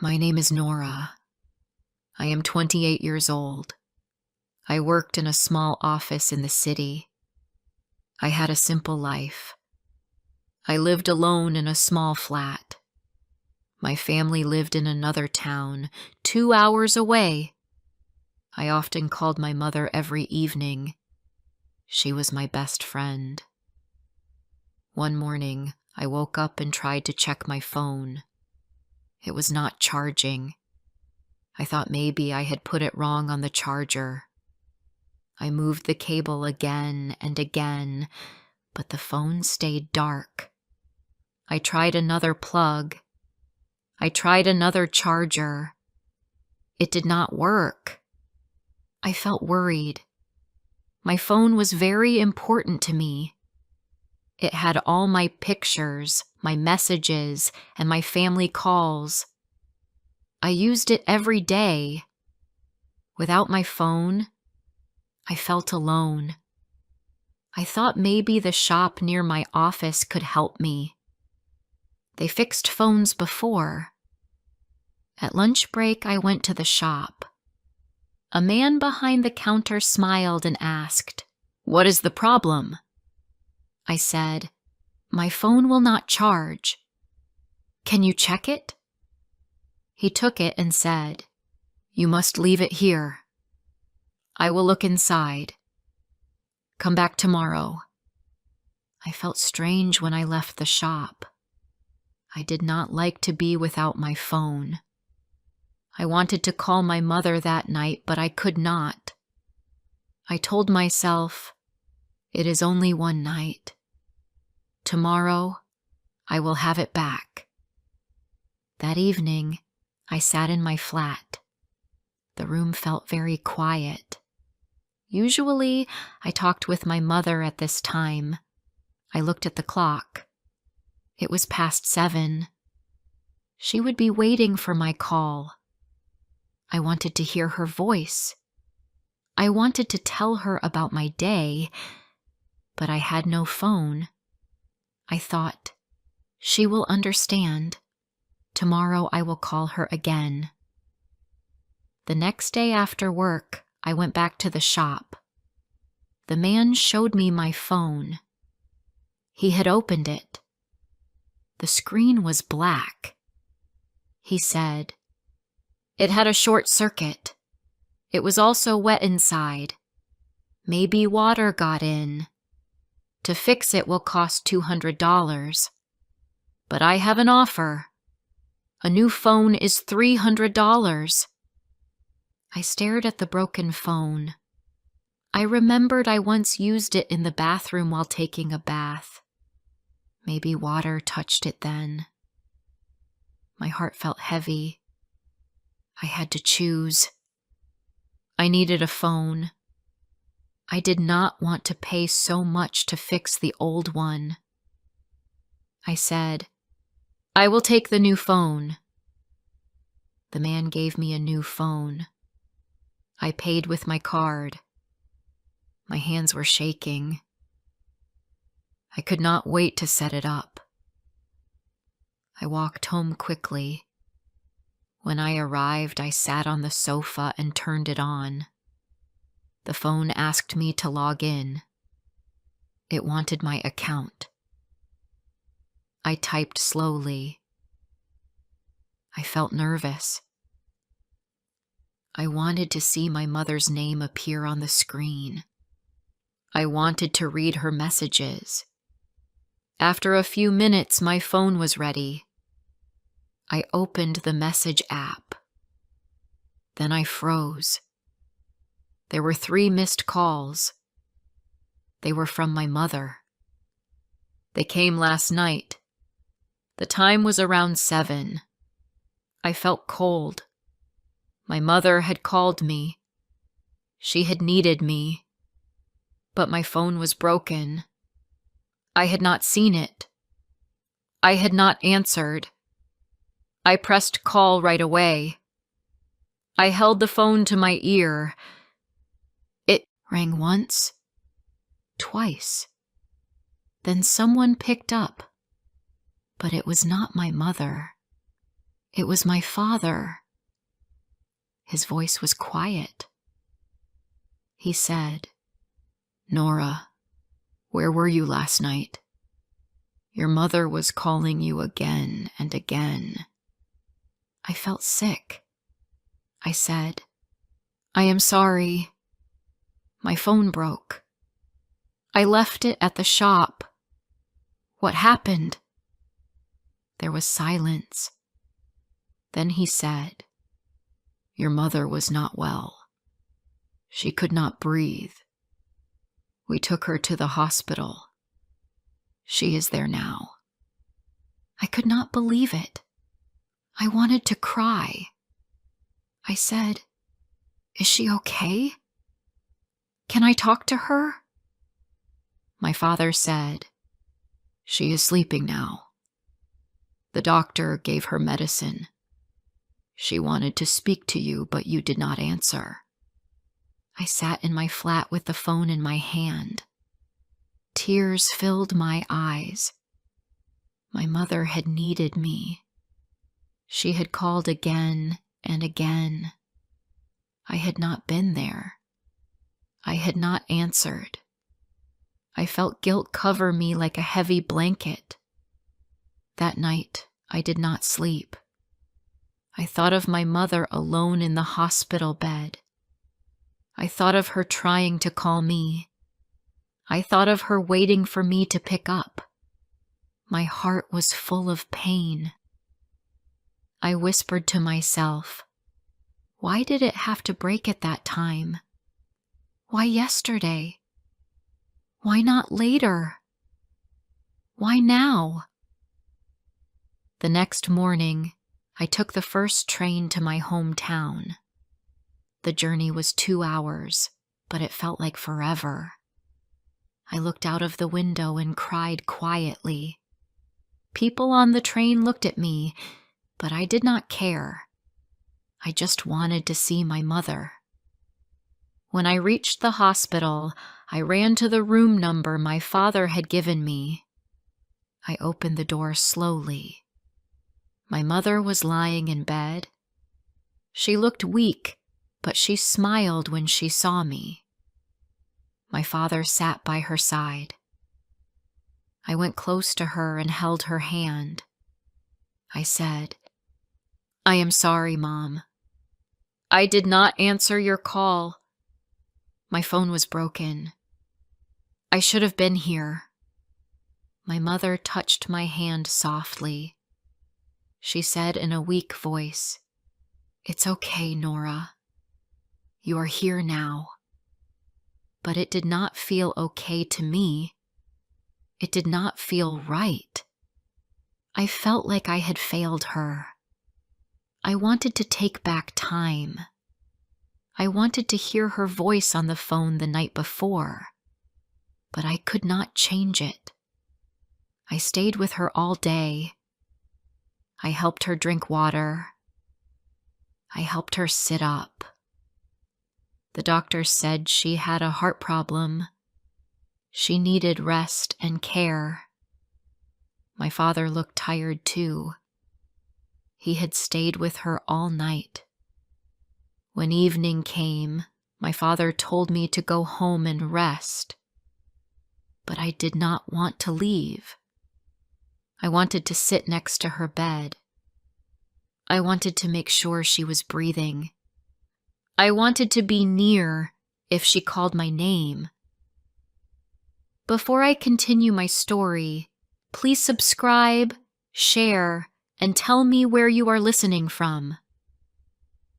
My name is Nora. I am 28 years old. I worked in a small office in the city. I had a simple life. I lived alone in a small flat. My family lived in another town, 2 hours away. I often called my mother every evening. She was my best friend. One morning, I woke up and tried to check my phone. It was not charging. I thought maybe I had put it wrong on the charger. I moved the cable again and again, but the phone stayed dark. I tried another plug. I tried another charger. It did not work. I felt worried. My phone was very important to me. It had all my pictures, my messages, and my family calls. I used it every day. Without my phone, I felt alone. I thought maybe the shop near my office could help me. They fixed phones before. At lunch break, I went to the shop. A man behind the counter smiled and asked, "What is the problem?" I said, "My phone will not charge. Can you check it?" He took it and said, "You must leave it here. I will look inside. Come back tomorrow." I felt strange when I left the shop. I did not like to be without my phone. I wanted to call my mother that night, but I could not. I told myself, it is only one night. Tomorrow, I will have it back. That evening, I sat in my flat. The room felt very quiet. Usually, I talked with my mother at this time. I looked at the clock. It was past 7. She would be waiting for my call. I wanted to hear her voice. I wanted to tell her about my day, but I had no phone. I thought, she will understand. Tomorrow I will call her again. The next day after work, I went back to the shop. The man showed me my phone. He had opened it. The screen was black. He said, "It had a short circuit. It was also wet inside. Maybe water got in. To fix it will cost $200. But I have an offer. A new phone is $300. I stared at the broken phone. I remembered I once used it in the bathroom while taking a bath. Maybe water touched it then. My heart felt heavy. I had to choose. I needed a phone. I did not want to pay so much to fix the old one. I said, "I will take the new phone." The man gave me a new phone. I paid with my card. My hands were shaking. I could not wait to set it up. I walked home quickly. When I arrived, I sat on the sofa and turned it on. The phone asked me to log in. It wanted my account. I typed slowly. I felt nervous. I wanted to see my mother's name appear on the screen. I wanted to read her messages. After a few minutes, my phone was ready. I opened the message app. Then I froze. There were 3 missed calls. They were from my mother. They came last night. The time was around 7. I felt cold. My mother had called me. She had needed me. But my phone was broken. I had not seen it. I had not answered. I pressed call right away. I held the phone to my ear. It rang once, twice. Then someone picked up. But it was not my mother. It was my father. His voice was quiet. He said, "Nora, where were you last night? Your mother was calling you again and again." I felt sick. I said, "I am sorry. My phone broke. I left it at the shop. What happened?" There was silence. Then he said, "Your mother was not well. She could not breathe. We took her to the hospital. She is there now." I could not believe it. I wanted to cry. I said, "Is she okay? Can I talk to her?" My father said, "She is sleeping now. The doctor gave her medicine. She wanted to speak to you, but you did not answer." I sat in my flat with the phone in my hand. Tears filled my eyes. My mother had needed me. She had called again and again. I had not been there. I had not answered. I felt guilt cover me like a heavy blanket. That night, I did not sleep. I thought of my mother alone in the hospital bed. I thought of her trying to call me. I thought of her waiting for me to pick up. My heart was full of pain. I whispered to myself, why did it have to break at that time? Why yesterday? Why not later? Why now? The next morning, I took the first train to my hometown. The journey was 2 hours, but it felt like forever. I looked out of the window and cried quietly. People on the train looked at me, but I did not care. I just wanted to see my mother. When I reached the hospital, I ran to the room number my father had given me. I opened the door slowly. My mother was lying in bed. She looked weak, but she smiled when she saw me. My father sat by her side. I went close to her and held her hand. I said, "I am sorry, Mom. I did not answer your call. My phone was broken. I should have been here." My mother touched my hand softly. She said in a weak voice, "It's okay, Nora. You are here now." But it did not feel okay to me. It did not feel right. I felt like I had failed her. I wanted to take back time. I wanted to hear her voice on the phone the night before, but I could not change it. I stayed with her all day. I helped her drink water. I helped her sit up. The doctor said she had a heart problem. She needed rest and care. My father looked tired too. He had stayed with her all night. When evening came, my father told me to go home and rest. But I did not want to leave. I wanted to sit next to her bed. I wanted to make sure she was breathing. I wanted to be near if she called my name. Before I continue my story, please subscribe, share, and tell me where you are listening from.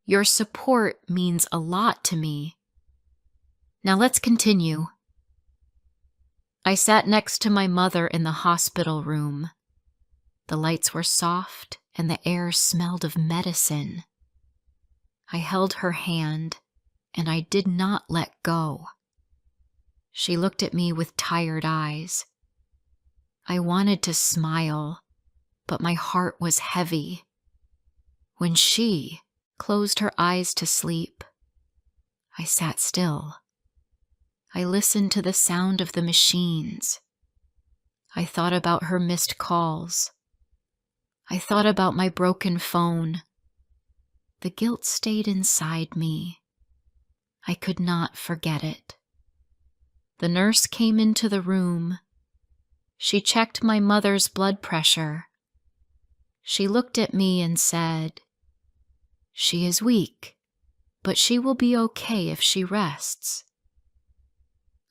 Your support means a lot to me. Now let's continue. I sat next to my mother in the hospital room. The lights were soft and the air smelled of medicine. I held her hand and I did not let go. She looked at me with tired eyes. I wanted to smile, but my heart was heavy. When she closed her eyes to sleep, I sat still. I listened to the sound of the machines. I thought about her missed calls. I thought about my broken phone. The guilt stayed inside me. I could not forget it. The nurse came into the room. She checked my mother's blood pressure. She looked at me and said, "She is weak, but she will be okay if she rests."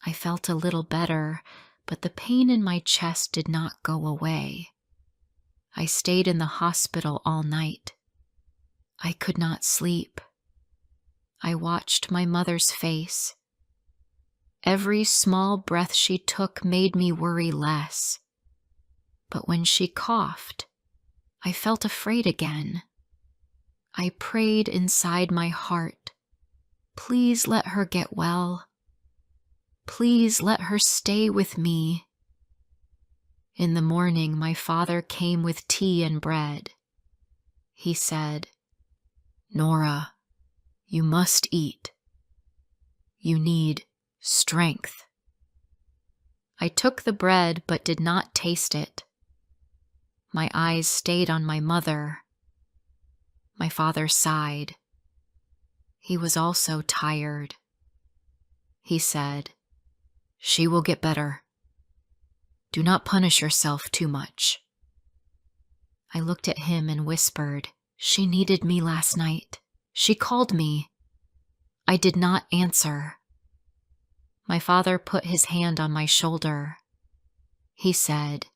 I felt a little better, but the pain in my chest did not go away. I stayed in the hospital all night. I could not sleep. I watched my mother's face. Every small breath she took made me worry less. But when she coughed, I felt afraid again. I prayed inside my heart, "Please let her get well. Please let her stay with me." In the morning, my father came with tea and bread. He said, "Nora, you must eat. You need strength." I took the bread but did not taste it. My eyes stayed on my mother. My father sighed. He was also tired. He said, "She will get better. Do not punish yourself too much." I looked at him and whispered, "She needed me last night. She called me." I did not answer. My father put his hand on my shoulder. He said,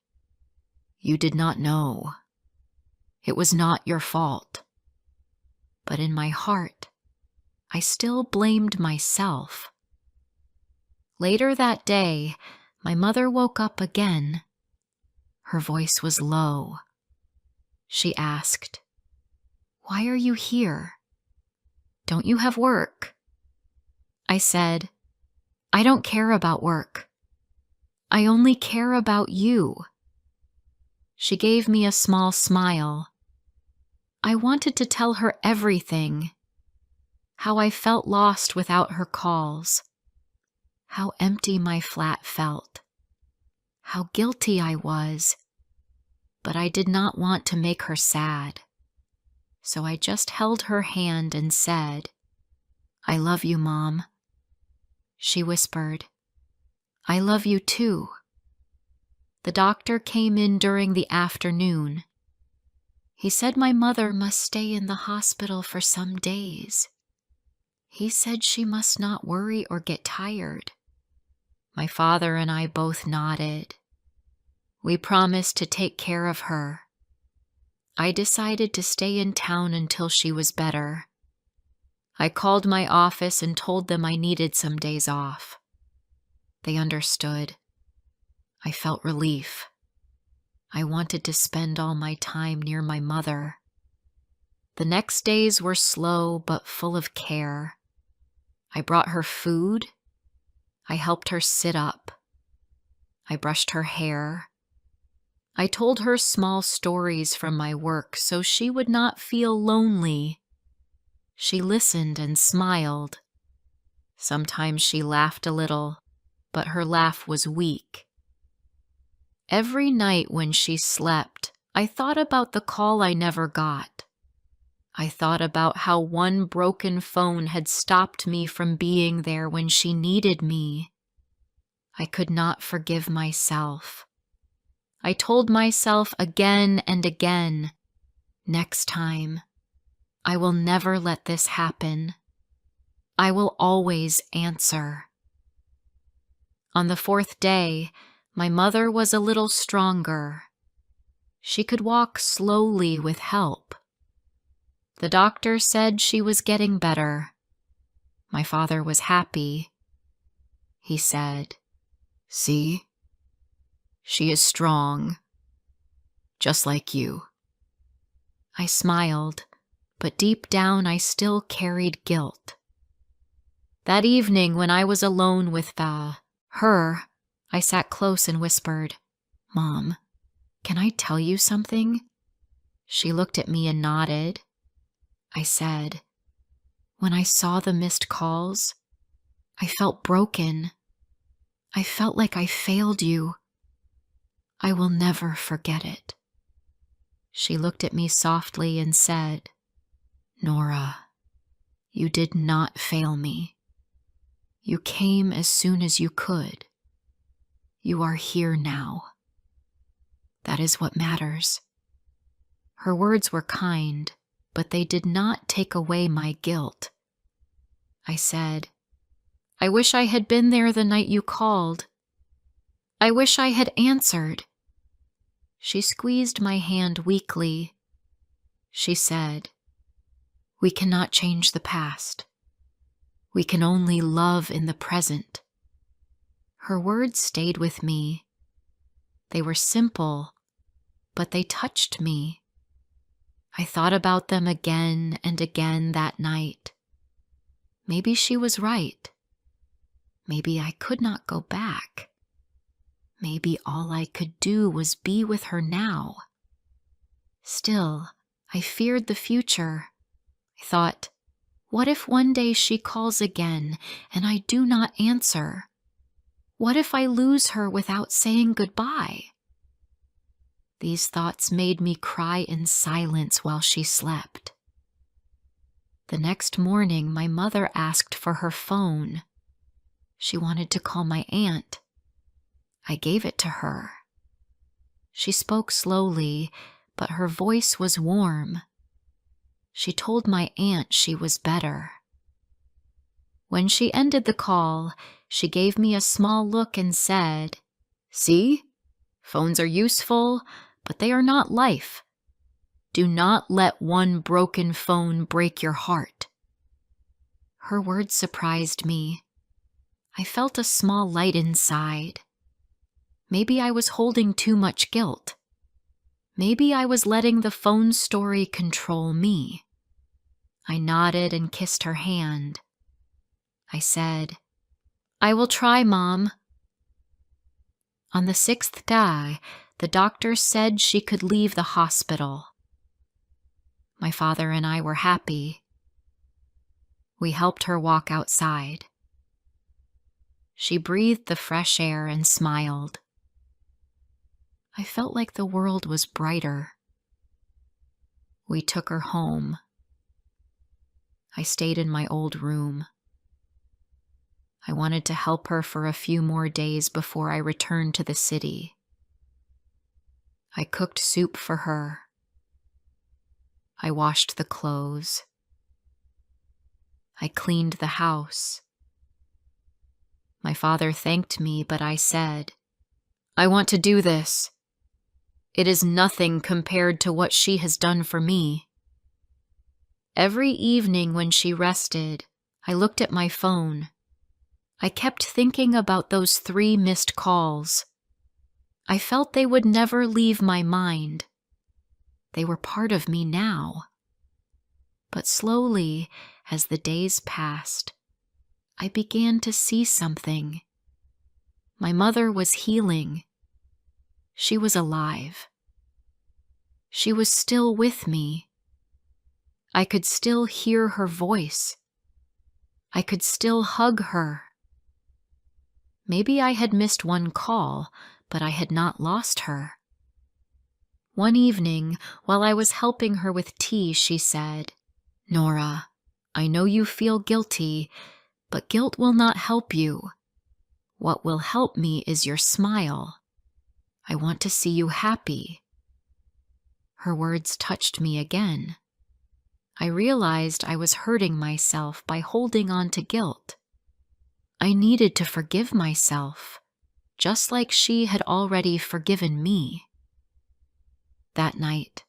"You did not know. It was not your fault." But in my heart, I still blamed myself. Later that day, my mother woke up again. Her voice was low. She asked, "Why are you here? Don't you have work?" I said, "I don't care about work. I only care about you." She gave me a small smile. I wanted to tell her everything. How I felt lost without her calls. How empty my flat felt. How guilty I was. But I did not want to make her sad. So I just held her hand and said, "I love you, Mom." She whispered, "I love you too." The doctor came in during the afternoon. He said my mother must stay in the hospital for some days. He said she must not worry or get tired. My father and I both nodded. We promised to take care of her. I decided to stay in town until she was better. I called my office and told them I needed some days off. They understood. I felt relief. I wanted to spend all my time near my mother. The next days were slow but full of care. I brought her food. I helped her sit up. I brushed her hair. I told her small stories from my work so she would not feel lonely. She listened and smiled. Sometimes she laughed a little, but her laugh was weak. Every night when she slept, I thought about the call I never got. I thought about how one broken phone had stopped me from being there when she needed me. I could not forgive myself. I told myself again and again, "Next time, I will never let this happen. I will always answer." On the fourth day, my mother was a little stronger. She could walk slowly with help. The doctor said she was getting better. My father was happy. He said, "See? She is strong, just like you." I smiled, but deep down I still carried guilt. That evening when I was alone with her, I sat close and whispered, "Mom, can I tell you something?" She looked at me and nodded. I said, "When I saw the missed calls, I felt broken. I felt like I failed you. I will never forget it." She looked at me softly and said, "Nora, you did not fail me. You came as soon as you could. You are here now. That is what matters." Her words were kind, but they did not take away my guilt. I said, "I wish I had been there the night you called. I wish I had answered." She squeezed my hand weakly. She said, "We cannot change the past. We can only love in the present." Her words stayed with me. They were simple, but they touched me. I thought about them again and again that night. Maybe she was right. Maybe I could not go back. Maybe all I could do was be with her now. Still, I feared the future. I thought, what if one day she calls again and I do not answer? What if I lose her without saying goodbye? These thoughts made me cry in silence while she slept. The next morning, my mother asked for her phone. She wanted to call my aunt. I gave it to her. She spoke slowly, but her voice was warm. She told my aunt she was better. When she ended the call, she gave me a small look and said, "See? Phones are useful, but they are not life. Do not let one broken phone break your heart." Her words surprised me. I felt a small light inside. Maybe I was holding too much guilt. Maybe I was letting the phone story control me. I nodded and kissed her hand. I said, "I will try, Mom." On the 6th day, the doctor said she could leave the hospital. My father and I were happy. We helped her walk outside. She breathed the fresh air and smiled. I felt like the world was brighter. We took her home. I stayed in my old room. I wanted to help her for a few more days before I returned to the city. I cooked soup for her. I washed the clothes. I cleaned the house. My father thanked me, but I said, "I want to do this. It is nothing compared to what she has done for me." Every evening when she rested, I looked at my phone. I kept thinking about those 3 missed calls. I felt they would never leave my mind. They were part of me now. But slowly, as the days passed, I began to see something. My mother was healing. She was alive. She was still with me. I could still hear her voice. I could still hug her. Maybe I had missed one call, but I had not lost her. One evening, while I was helping her with tea, she said, "Nora, I know you feel guilty, but guilt will not help you. What will help me is your smile. I want to see you happy." Her words touched me again. I realized I was hurting myself by holding on to guilt. I needed to forgive myself, just like she had already forgiven me. That night,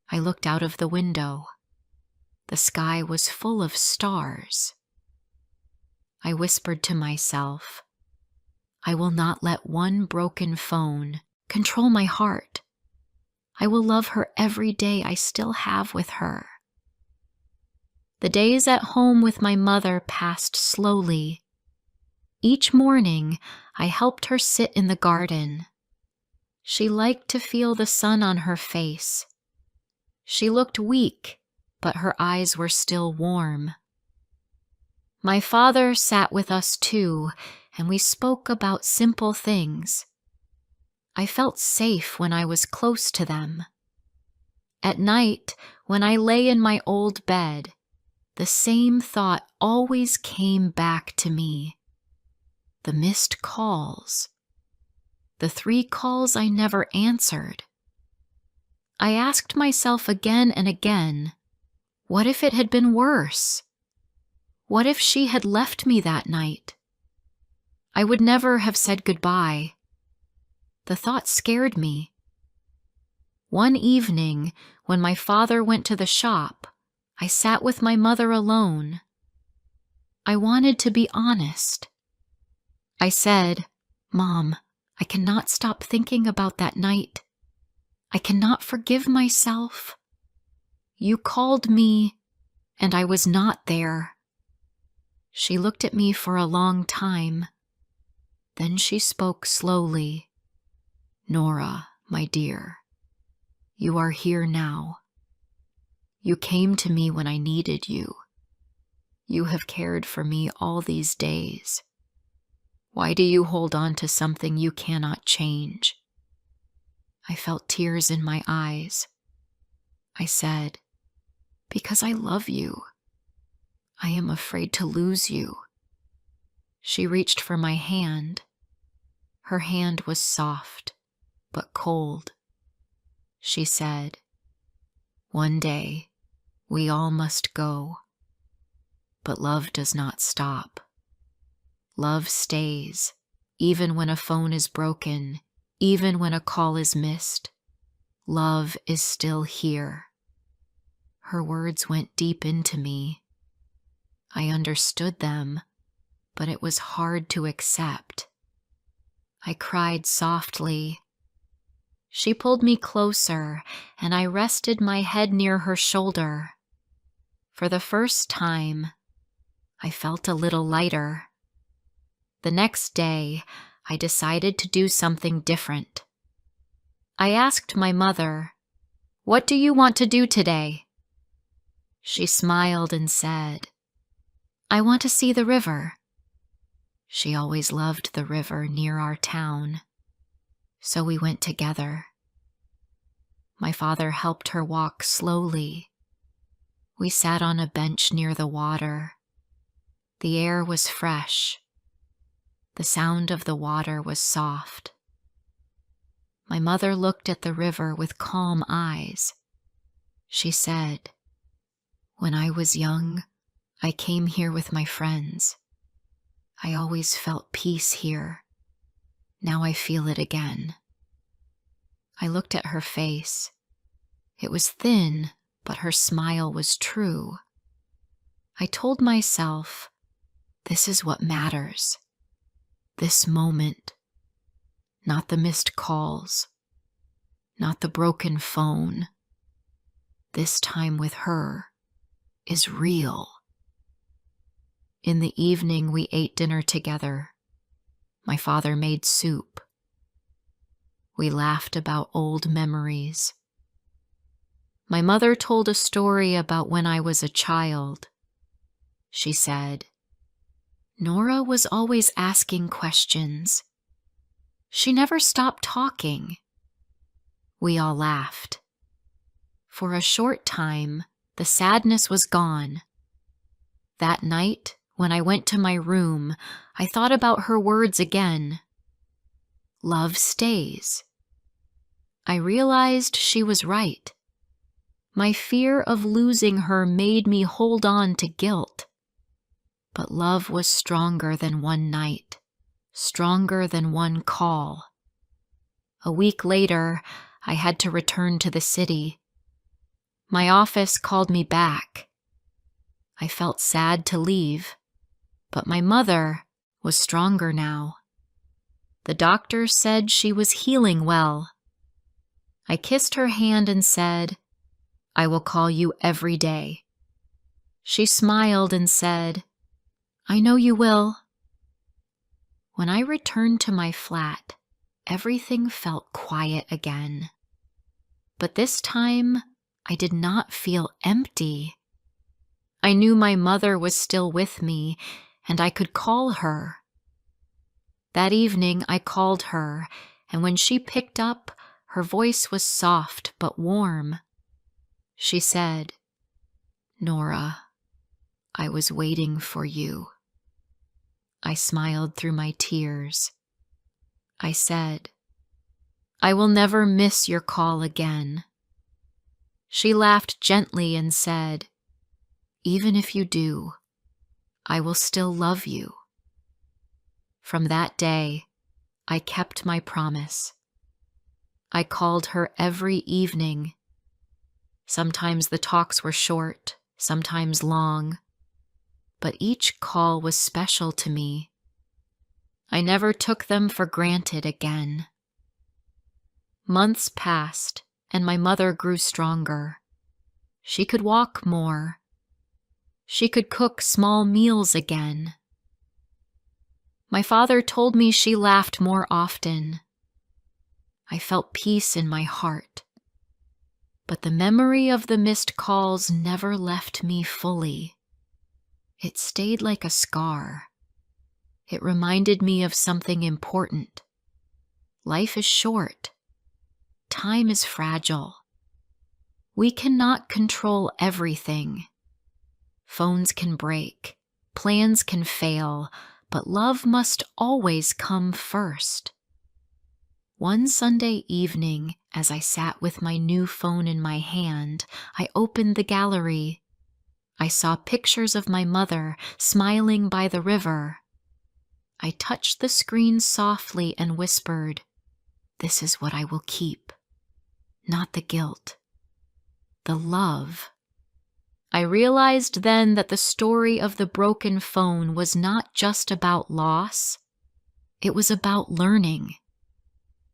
I looked out of the window. The sky was full of stars. I whispered to myself, "I will not let one broken phone control my heart. I will love her every day I still have with her." The days at home with my mother passed slowly. Each morning, I helped her sit in the garden. She liked to feel the sun on her face. She looked weak, but her eyes were still warm. My father sat with us too, and we spoke about simple things. I felt safe when I was close to them. At night, when I lay in my old bed, the same thought always came back to me. The missed calls. The 3 calls I never answered. I asked myself again and again, what if it had been worse? What if she had left me that night? I would never have said goodbye. The thought scared me. One evening, when my father went to the shop, I sat with my mother alone. I wanted to be honest. I said, "Mom, I cannot stop thinking about that night. I cannot forgive myself. You called me, and I was not there." She looked at me for a long time. Then she spoke slowly. "Nora, my dear, you are here now. You came to me when I needed you. You have cared for me all these days. Why do you hold on to something you cannot change?" I felt tears in my eyes. I said, "Because I love you. I am afraid to lose you." She reached for my hand. Her hand was soft, but cold. She said, "One day, we all must go. But love does not stop. Love stays, even when a phone is broken, even when a call is missed. Love is still here." Her words went deep into me. I understood them, but it was hard to accept. I cried softly. She pulled me closer, and I rested my head near her shoulder. For the first time, I felt a little lighter. The next day, I decided to do something different. I asked my mother, "What do you want to do today?" She smiled and said, "I want to see the river." She always loved the river near our town, so we went together. My father helped her walk slowly. We sat on a bench near the water. The air was fresh. The sound of the water was soft. My mother looked at the river with calm eyes. She said, "When I was young, I came here with my friends. I always felt peace here. Now I feel it again." I looked at her face. It was thin, but her smile was true. I told myself, this is what matters. This moment. Not the missed calls. Not the broken phone. This time with her is real. In the evening, we ate dinner together. My father made soup. We laughed about old memories. My mother told a story about when I was a child. She said, "Nora was always asking questions. She never stopped talking." We all laughed. For a short time, the sadness was gone. That night, when I went to my room, I thought about her words again. Love stays. I realized she was right. My fear of losing her made me hold on to guilt. But love was stronger than one night, stronger than one call. A week later, I had to return to the city. My office called me back. I felt sad to leave, but my mother was stronger now. The doctor said she was healing well. I kissed her hand and said, "I will call you every day." She smiled and said, "I know you will." When I returned to my flat, everything felt quiet again. But this time, I did not feel empty. I knew my mother was still with me, and I could call her. That evening, I called her, and when she picked up, her voice was soft but warm. She said, "Nora, I was waiting for you." I smiled through my tears. I said, "I will never miss your call again." She laughed gently and said, "Even if you do, I will still love you." From that day, I kept my promise. I called her every evening. Sometimes the talks were short, sometimes long, but each call was special to me. I never took them for granted again. Months passed, and my mother grew stronger. She could walk more. She could cook small meals again. My father told me she laughed more often. I felt peace in my heart. But the memory of the missed calls never left me fully. It stayed like a scar. It reminded me of something important. Life is short. Time is fragile. We cannot control everything. Phones can break, plans can fail, but love must always come first. One Sunday evening, as I sat with my new phone in my hand, I opened the gallery. I saw pictures of my mother smiling by the river. I touched the screen softly and whispered, "This is what I will keep. Not the guilt, the love." I realized then that the story of the broken phone was not just about loss. It was about learning.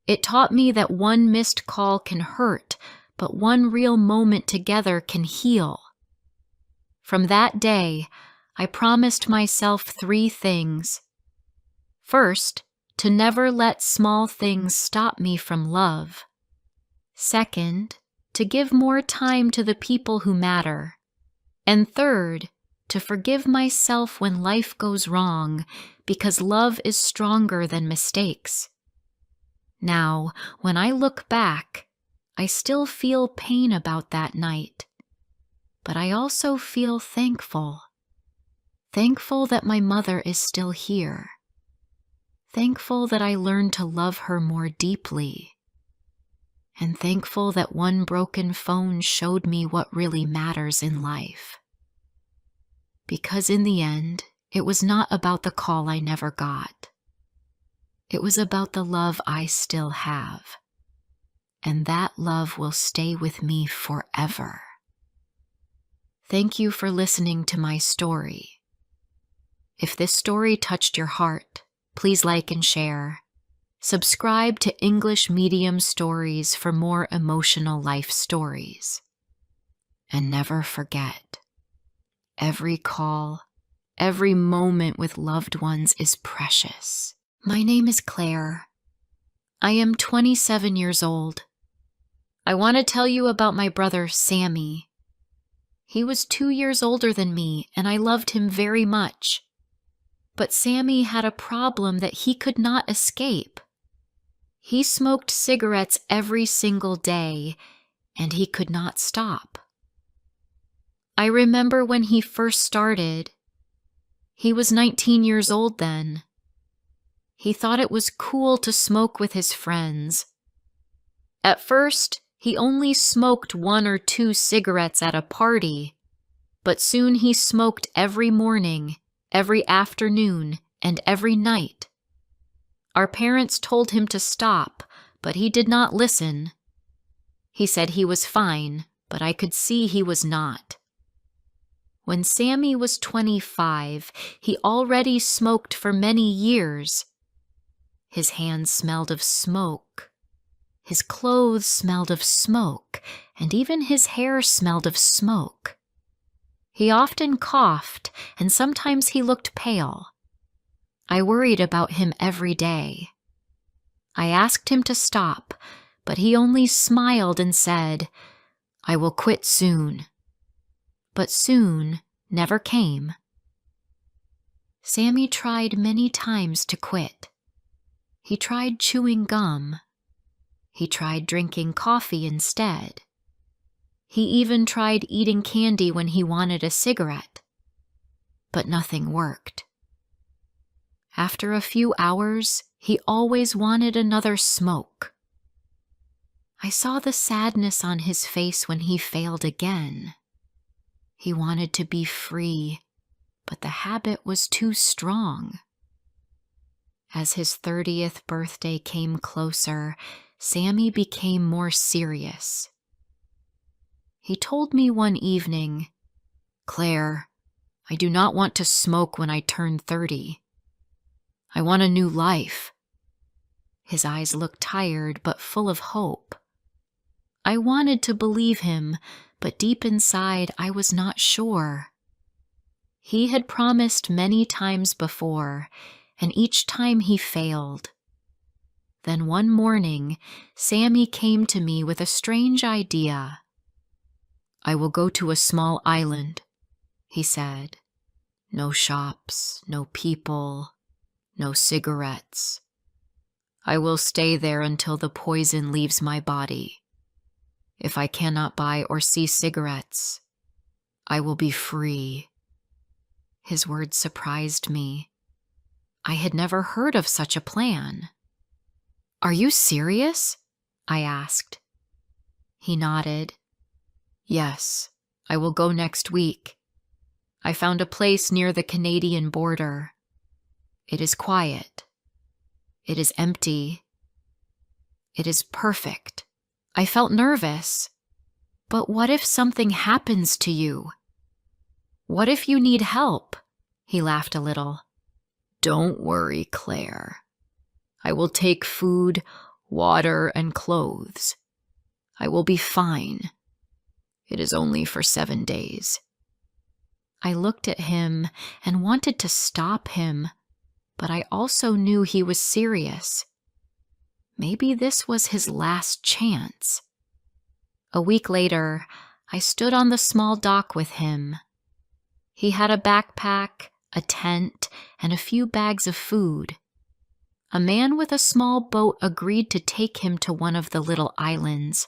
It taught me that one missed call can hurt, but one real moment together can heal. From that day, I promised myself 3 things. First, to never let small things stop me from love. Second, to give more time to the people who matter. And third, to forgive myself when life goes wrong, because love is stronger than mistakes. Now, when I look back, I still feel pain about that night. But I also feel thankful. Thankful that my mother is still here. Thankful that I learned to love her more deeply. And thankful that one broken phone showed me what really matters in life. Because in the end, it was not about the call I never got. It was about the love I still have. And that love will stay with me forever. Thank you for listening to my story. If this story touched your heart, please like and share. Subscribe to English Medium Stories for more emotional life stories. And never forget, every call, every moment with loved ones is precious. My name is Claire. I am 27 years old. I want to tell you about my brother, Sammy. He was 2 years older than me, and I loved him very much. But Sammy had a problem that he could not escape. He smoked cigarettes every single day, and he could not stop. I remember when he first started. He was 19 years old then. He thought it was cool to smoke with his friends. At first, he only smoked 1 or 2 cigarettes at a party, but soon he smoked every morning, every afternoon, and every night. Our parents told him to stop, but he did not listen. He said he was fine, but I could see he was not. When Sammy was 25, he already smoked for many years. His hands smelled of smoke. His clothes smelled of smoke, and even his hair smelled of smoke. He often coughed, and sometimes he looked pale. I worried about him every day. I asked him to stop, but he only smiled and said, "I will quit soon." But soon never came. Sammy tried many times to quit. He tried chewing gum. He tried drinking coffee instead. He even tried eating candy when he wanted a cigarette. But nothing worked. After a few hours, he always wanted another smoke. I saw the sadness on his face when he failed again. He wanted to be free, but the habit was too strong. As his 30th birthday came closer, Sammy became more serious. He told me one evening, "Claire, I do not want to smoke when I turn 30. I want a new life." His eyes looked tired but full of hope. I wanted to believe him, but deep inside I was not sure. He had promised many times before, and each time he failed. Then one morning, Sammy came to me with a strange idea. "I will go to a small island," he said. "No shops, no people, no cigarettes. I will stay there until the poison leaves my body. If I cannot buy or see cigarettes, I will be free." His words surprised me. I had never heard of such a plan. "Are you serious?" I asked. He nodded. "Yes, I will go next week. I found a place near the Canadian border. It is quiet. It is empty. It is perfect." I felt nervous. But what if something happens to you? What if you need help? He laughed a little. "Don't worry, Claire. I will take food, water, and clothes. I will be fine. It is only for 7 days. I looked at him and wanted to stop him, but I also knew he was serious. Maybe this was his last chance. A week later, I stood on the small dock with him. He had a backpack, a tent, and a few bags of food. A man with a small boat agreed to take him to one of the little islands.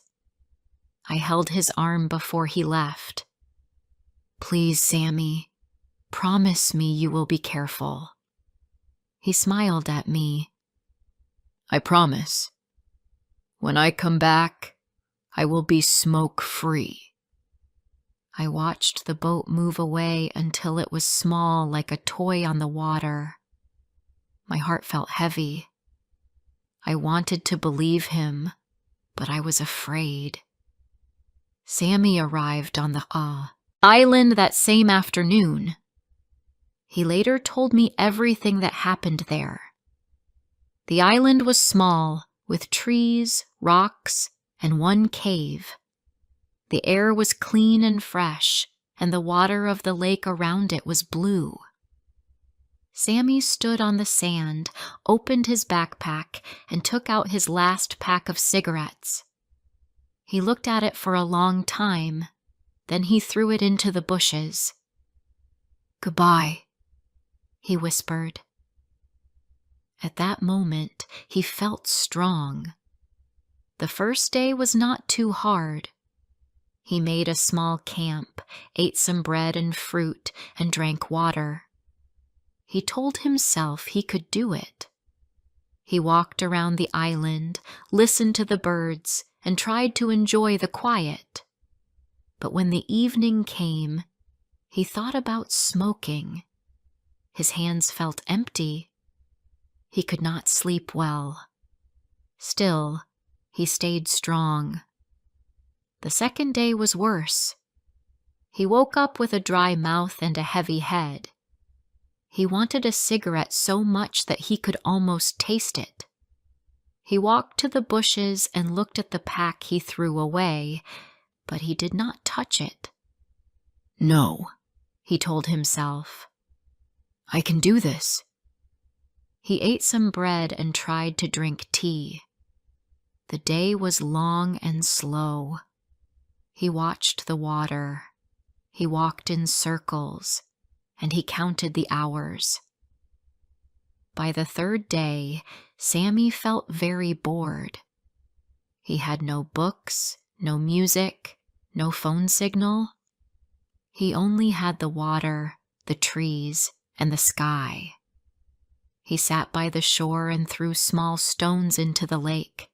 I held his arm before he left. "Please, Sammy, promise me you will be careful." He smiled at me. "I promise. When I come back, I will be smoke-free." I watched the boat move away until it was small like a toy on the water. My heart felt heavy. I wanted to believe him, but I was afraid. Sammy arrived on the island that same afternoon. He later told me everything that happened there. The island was small, with trees, rocks, and one cave. The air was clean and fresh, and the water of the lake around it was blue. Sammy stood on the sand, opened his backpack, and took out his last pack of cigarettes. He looked at it for a long time, then he threw it into the bushes. "Goodbye," he whispered. At that moment, he felt strong. The first day was not too hard. He made a small camp, ate some bread and fruit, and drank water. He told himself he could do it. He walked around the island, listened to the birds, and tried to enjoy the quiet. But when the evening came, he thought about smoking. His hands felt empty. He could not sleep well. Still, he stayed strong. The second day was worse. He woke up with a dry mouth and a heavy head. He wanted a cigarette so much that he could almost taste it. He walked to the bushes and looked at the pack he threw away, but he did not touch it. "No," he told himself. "I can do this." He ate some bread and tried to drink tea. The day was long and slow. He watched the water. He walked in circles, and he counted the hours. By the third day, Sammy felt very bored. He had no books, no music, No phone signal. He only had the water, the trees, and the sky. He sat by the shore and threw small stones into the lake.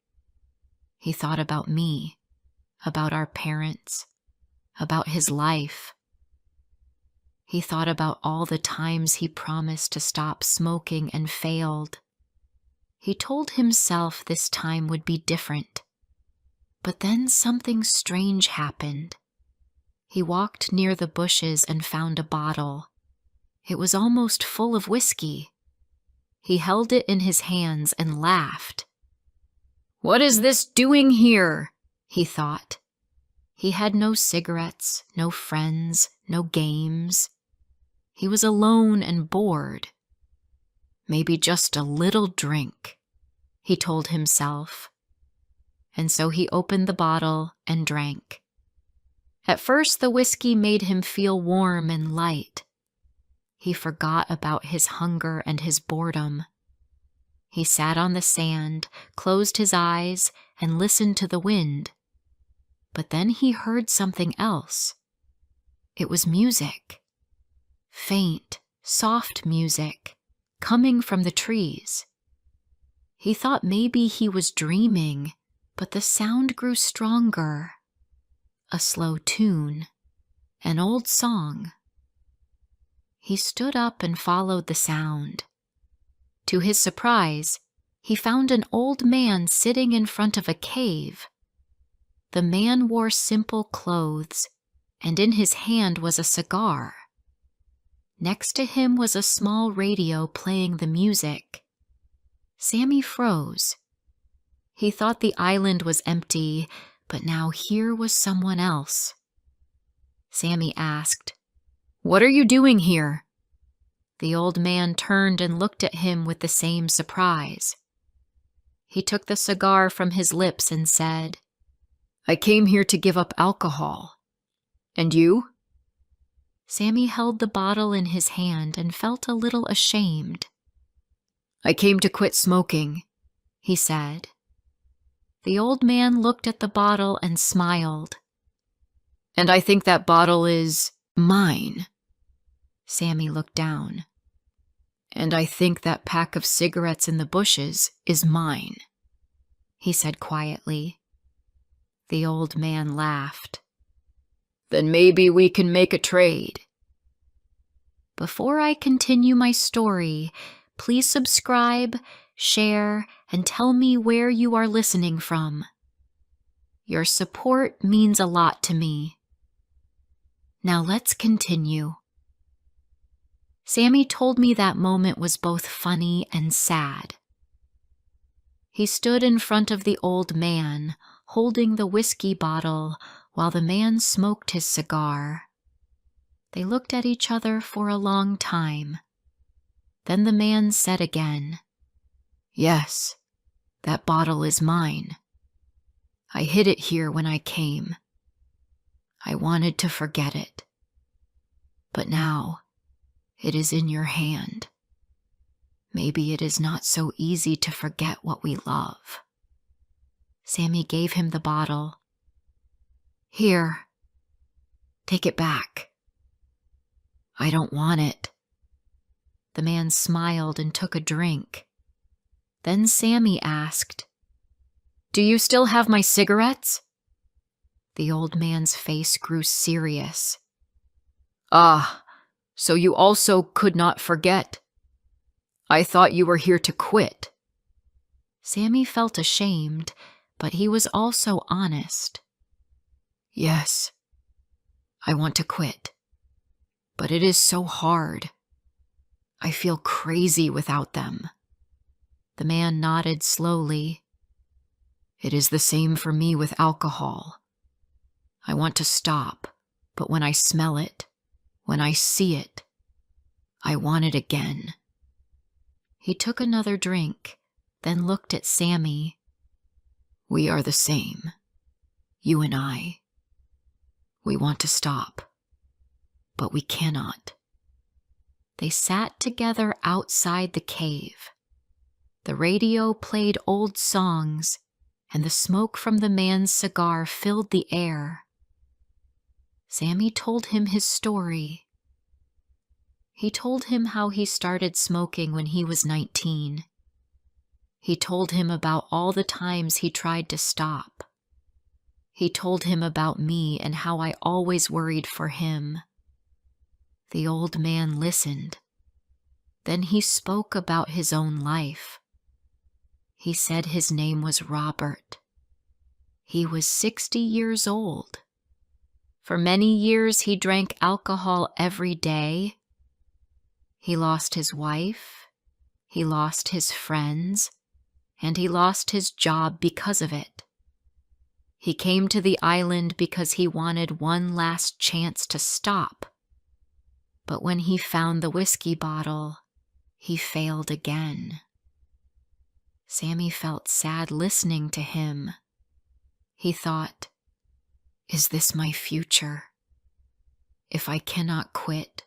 He thought about me, about our parents, about his life. He thought about all the times he promised to stop smoking and failed. He told himself this time would be different. But then something strange happened. He walked near the bushes and found a bottle. It was almost full of whiskey. He held it in his hands and laughed. "What is this doing here?" he thought. He had no cigarettes, no friends, no games. He was alone and bored. Maybe just a little drink, he told himself. And so he opened the bottle and drank. At first, the whiskey made him feel warm and light. He forgot about his hunger and his boredom. He sat on the sand, closed his eyes, and listened to the wind. But then he heard something else. It was music. Faint, soft music, coming from the trees. He thought maybe he was dreaming, but the sound grew stronger. A slow tune, an old song. He stood up and followed the sound. To his surprise, he found an old man sitting in front of a cave. The man wore simple clothes, and in his hand was a cigar. Next to him was a small radio playing the music. Sammy froze. He thought the island was empty, but now here was someone else. Sammy asked, "What are you doing here?" The old man turned and looked at him with the same surprise. He took the cigar from his lips and said, "I came here to give up alcohol. And you?" Sammy held the bottle in his hand and felt a little ashamed. "I came to quit smoking," he said. The old man looked at the bottle and smiled. "And I think that bottle is mine." Sammy looked down. "And I think that pack of cigarettes in the bushes is mine," he said quietly. The old man laughed. "Then maybe we can make a trade." Before I continue my story, please subscribe, share, and tell me where you are listening from. Your support means a lot to me. Now let's continue. Sammy told me that moment was both funny and sad. He stood in front of the old man, holding the whiskey bottle while the man smoked his cigar. They looked at each other for a long time. Then the man said again, "Yes, that bottle is mine. I hid it here when I came. I wanted to forget it. But now it is in your hand. Maybe it is not so easy to forget what we love." Sammy gave him the bottle. "Here, take it back." "I don't want it." The man smiled and took a drink. Then Sammy asked, "Do you still have my cigarettes?" The old man's face grew serious. "Ah, so you also could not forget. I thought you were here to quit." Sammy felt ashamed, but he was also honest. "Yes, I want to quit. But it is so hard. I feel crazy without them." The man nodded slowly. "It is the same for me with alcohol. I want to stop, but when I smell it, when I see it, I want it again." He took another drink, then looked at Sammy. "We are the same, you and I. We want to stop, but we cannot." They sat together outside the cave. The radio played old songs, and the smoke from the man's cigar filled the air. Sammy told him his story. He told him how he started smoking when he was 19. He told him about all the times he tried to stop. He told him about me and how I always worried for him. The old man listened. Then he spoke about his own life. He said his name was Robert. He was 60 years old. For many years he drank alcohol every day. He lost his wife, he lost his friends, and he lost his job because of it. He came to the island because he wanted one last chance to stop. But when he found the whiskey bottle, he failed again. Sammy felt sad listening to him. He thought, is this my future? If I cannot quit,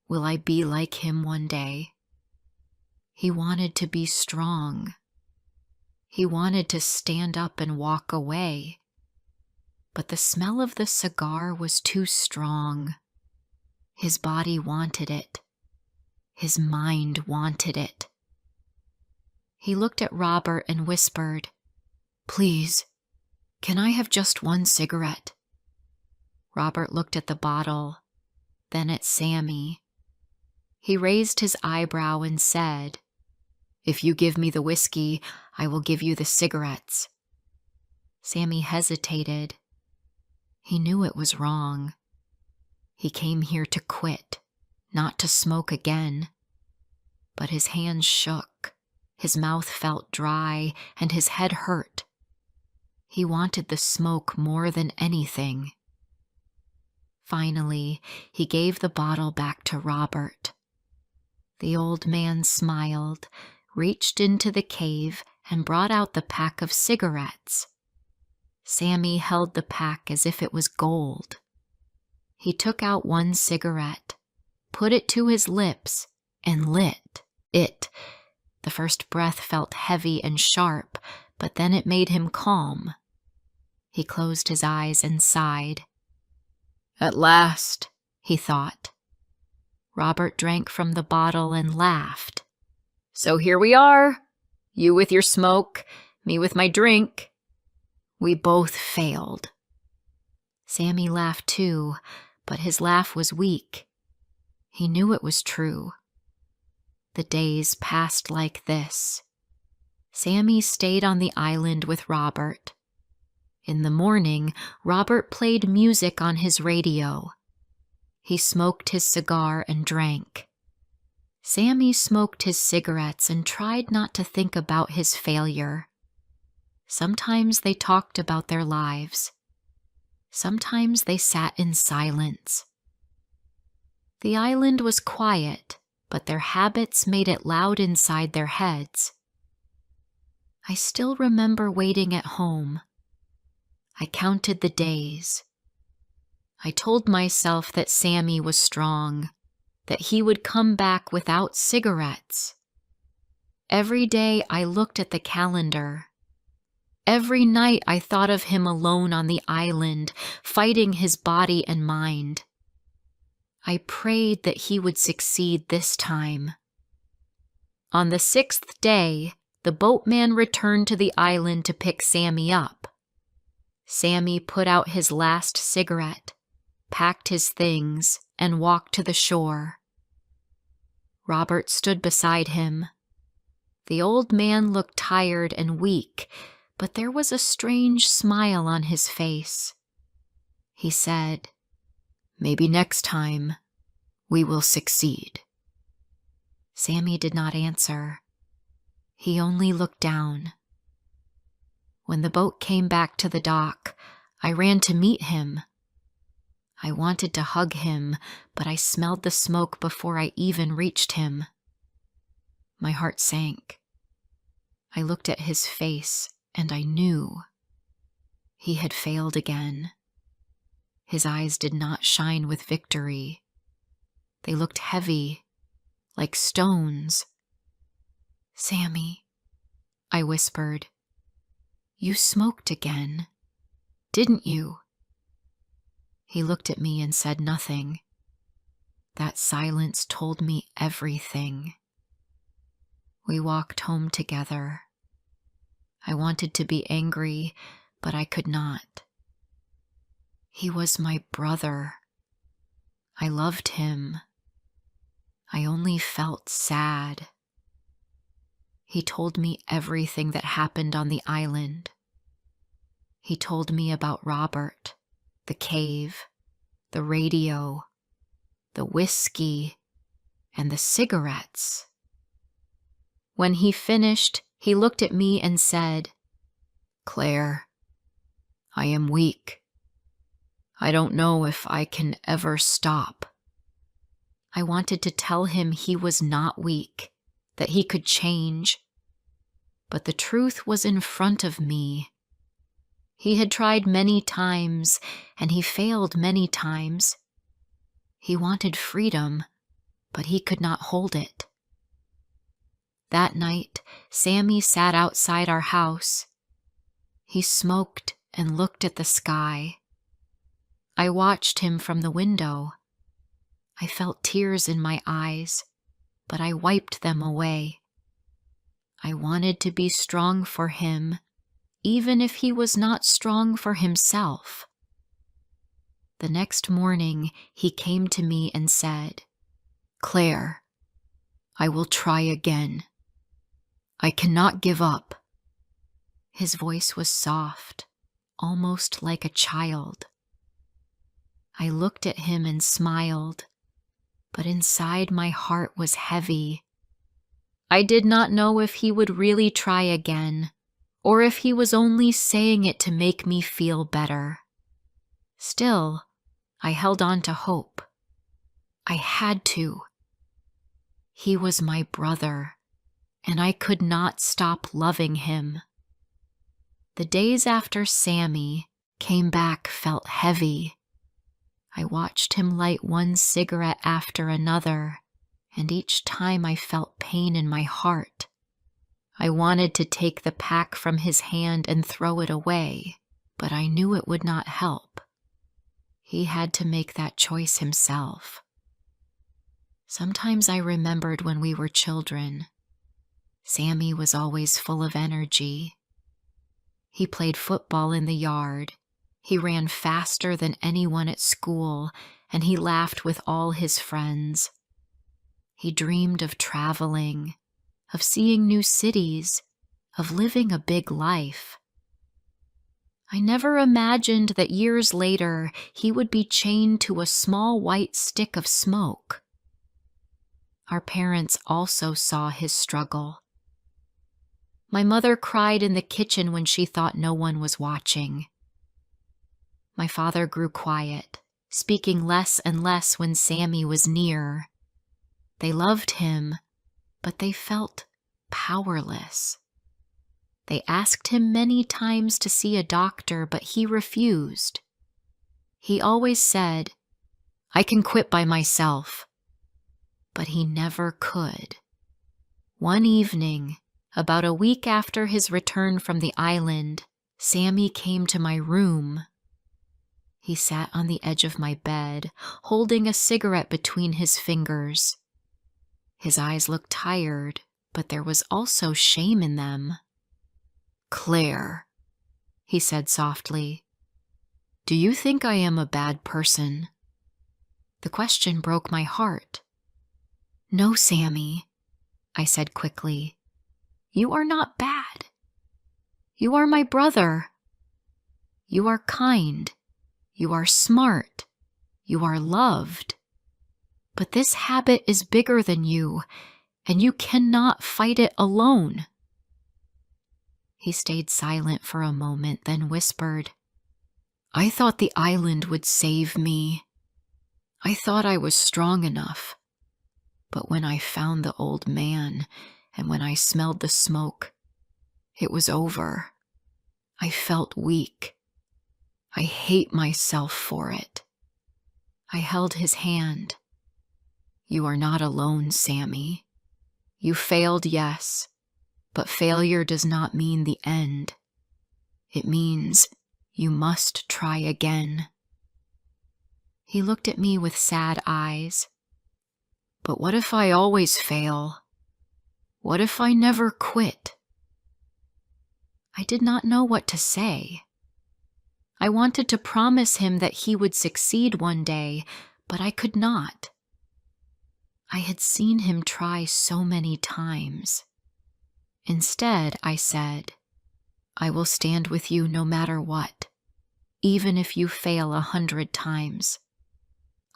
will I be like him one day? He wanted to be strong. He wanted to stand up and walk away. But the smell of the cigar was too strong. His body wanted it. His mind wanted it. He looked at Robert and whispered, "Please, can I have just one cigarette?" Robert looked at the bottle, then at Sammy. He raised his eyebrow and said, "If you give me the whiskey, I will give you the cigarettes." Sammy hesitated. He knew it was wrong. He came here to quit, not to smoke again. But his hands shook, his mouth felt dry, and his head hurt. He wanted the smoke more than anything. Finally, he gave the bottle back to Robert. The old man smiled, reached into the cave, and brought out the pack of cigarettes. Sammy held the pack as if it was gold. He took out one cigarette, put it to his lips, and lit it. The first breath felt heavy and sharp, but then it made him calm. He closed his eyes and sighed. At last, he thought. Robert drank from the bottle and laughed. So here we are, you with your smoke, me with my drink. We both failed. Sammy laughed too, but his laugh was weak. He knew it was true. The days passed like this. Sammy stayed on the island with Robert. In the morning, Robert played music on his radio. He smoked his cigar and drank. Sammy smoked his cigarettes and tried not to think about his failure. Sometimes they talked about their lives. Sometimes they sat in silence. The island was quiet, but their habits made it loud inside their heads. I still remember waiting at home. I counted the days. I told myself that Sammy was strong, that he would come back without cigarettes. Every day I looked at the calendar. Every night I thought of him alone on the island, fighting his body and mind. I prayed that he would succeed this time. On the 6th day, the boatman returned to the island to pick Sammy up. Sammy put out his last cigarette, packed his things, and walked to the shore. Robert stood beside him. The old man looked tired and weak, but there was a strange smile on his face. He said, "Maybe next time we will succeed." Sammy did not answer. He only looked down. When the boat came back to the dock, I ran to meet him. I wanted to hug him, but I smelled the smoke before I even reached him. My heart sank. I looked at his face, and I knew. He had failed again. His eyes did not shine with victory. They looked heavy, like stones. "Sammy," I whispered, "you smoked again, didn't you?" He looked at me and said nothing. That silence told me everything. We walked home together. I wanted to be angry, but I could not. He was my brother. I loved him. I only felt sad. He told me everything that happened on the island. He told me about Robert, the cave, the radio, the whiskey, and the cigarettes. When he finished, he looked at me and said, "Claire, I am weak. I don't know if I can ever stop." I wanted to tell him he was not weak, that he could change. But the truth was in front of me. He had tried many times, and he failed many times. He wanted freedom, but he could not hold it. That night, Sammy sat outside our house. He smoked and looked at the sky. I watched him from the window. I felt tears in my eyes, but I wiped them away. I wanted to be strong for him, even if he was not strong for himself. The next morning, he came to me and said, "Claire, I will try again. I cannot give up." His voice was soft, almost like a child. I looked at him and smiled, but inside my heart was heavy. I did not know if he would really try again, or if he was only saying it to make me feel better. Still, I held on to hope. I had to. He was my brother, and I could not stop loving him. The days after Sammy came back felt heavy. I watched him light one cigarette after another, and each time I felt pain in my heart. I wanted to take the pack from his hand and throw it away, but I knew it would not help. He had to make that choice himself. Sometimes I remembered when we were children. Sammy was always full of energy. He played football in the yard. He ran faster than anyone at school, and he laughed with all his friends. He dreamed of traveling, of seeing new cities, of living a big life. I never imagined that years later he would be chained to a small white stick of smoke. Our parents also saw his struggle. My mother cried in the kitchen when she thought no one was watching. My father grew quiet, speaking less and less when Sammy was near. They loved him, but they felt powerless. They asked him many times to see a doctor, but he refused. He always said, "I can quit by myself." But he never could. One evening, about a week after his return from the island, Sammy came to my room. He sat on the edge of my bed, holding a cigarette between his fingers. His eyes looked tired, but there was also shame in them. "Claire," he said softly, "do you think I am a bad person?" The question broke my heart. "No, Sammy," I said quickly. "You are not bad. You are my brother. You are kind. You are smart. You are loved. But this habit is bigger than you, and you cannot fight it alone." He stayed silent for a moment, then whispered, "I thought the island would save me. I thought I was strong enough. But when I found the old man, and when I smelled the smoke, it was over. I felt weak. I hate myself for it." I held his hand. "You are not alone, Sammy. You failed, yes, but failure does not mean the end. It means you must try again." He looked at me with sad eyes. But what if I always fail? What if I never quit? I did not know what to say. I wanted to promise him that he would succeed one day, but I could not. I had seen him try so many times. Instead, I said, I will stand with you no matter what, even if you fail 100 times.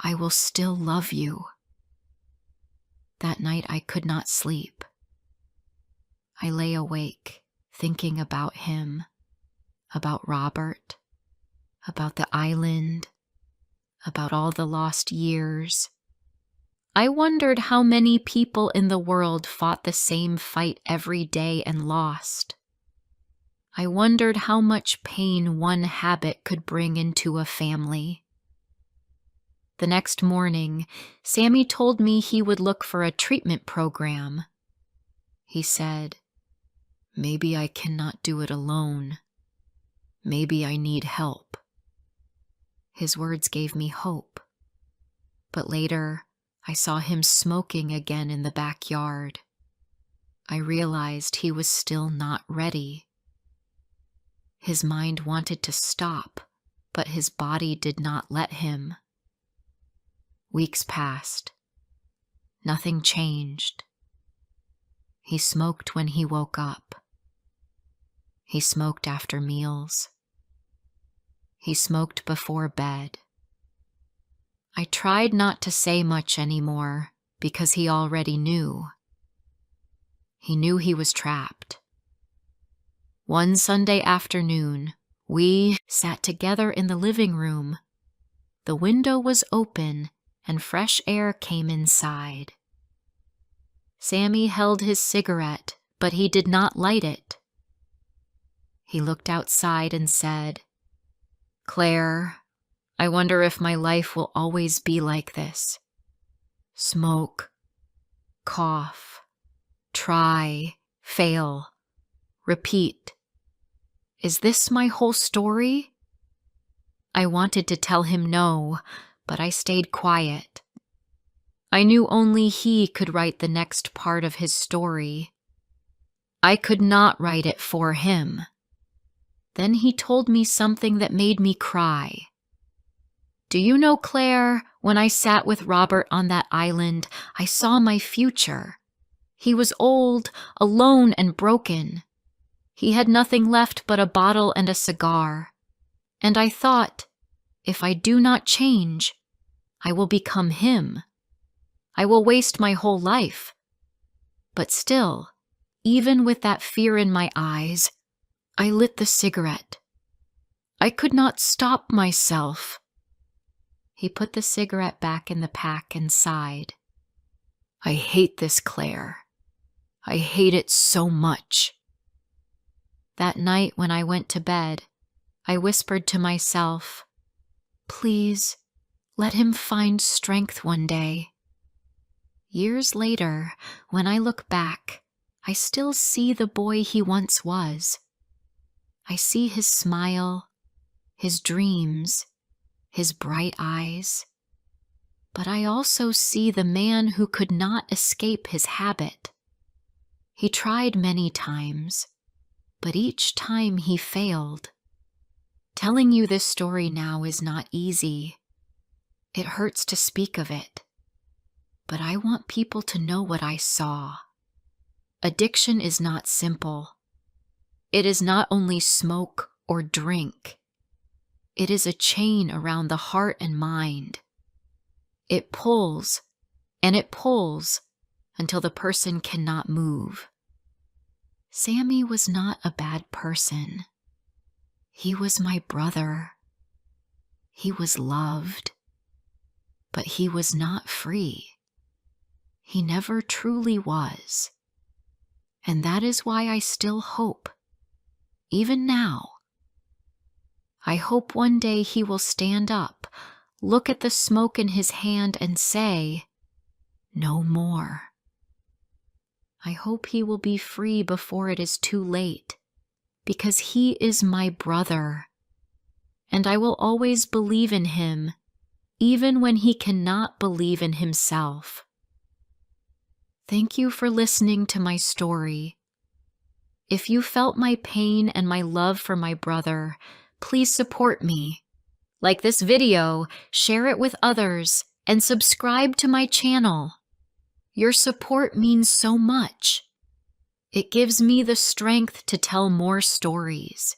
I will still love you. That night I could not sleep. I lay awake, thinking about him, about Robert, about the island, about all the lost years. I wondered how many people in the world fought the same fight every day and lost. I wondered how much pain one habit could bring into a family. The next morning, Sammy told me he would look for a treatment program. He said, maybe I cannot do it alone. Maybe I need help. His words gave me hope. But later, I saw him smoking again in the backyard. I realized he was still not ready. His mind wanted to stop, but his body did not let him. Weeks passed. Nothing changed. He smoked when he woke up. He smoked after meals. He smoked before bed. I tried not to say much anymore because he already knew. He knew he was trapped. One Sunday afternoon, we sat together in the living room. The window was open and fresh air came inside. Sammy held his cigarette, but he did not light it. He looked outside and said, Claire, I wonder if my life will always be like this. Smoke, cough, try, fail, repeat. Is this my whole story? I wanted to tell him no, but I stayed quiet. I knew only he could write the next part of his story. I could not write it for him. Then he told me something that made me cry. Do you know, Claire, when I sat with Robert on that island, I saw my future. He was old, alone, and broken. He had nothing left but a bottle and a cigar. And I thought, if I do not change, I will become him. I will waste my whole life. But still, even with that fear in my eyes, I lit the cigarette. I could not stop myself. He put the cigarette back in the pack and sighed. I hate this, Claire. I hate it so much. That night when I went to bed, I whispered to myself, please, let him find strength one day. Years later, when I look back, I still see the boy he once was. I see his smile, his dreams, his bright eyes. But I also see the man who could not escape his habit. He tried many times, but each time he failed. Telling you this story now is not easy. It hurts to speak of it. But I want people to know what I saw. Addiction is not simple. It is not only smoke or drink. It is a chain around the heart and mind. It pulls, and it pulls until the person cannot move. Sammy was not a bad person. He was my brother. He was loved. But he was not free. He never truly was. And that is why I still hope, even now. I hope one day he will stand up, look at the smoke in his hand and say, no more. I hope he will be free before it is too late, because he is my brother, and I will always believe in him, even when he cannot believe in himself. Thank you for listening to my story. If you felt my pain and my love for my brother, please support me. Like this video, share it with others, and subscribe to my channel. Your support means so much. It gives me the strength to tell more stories.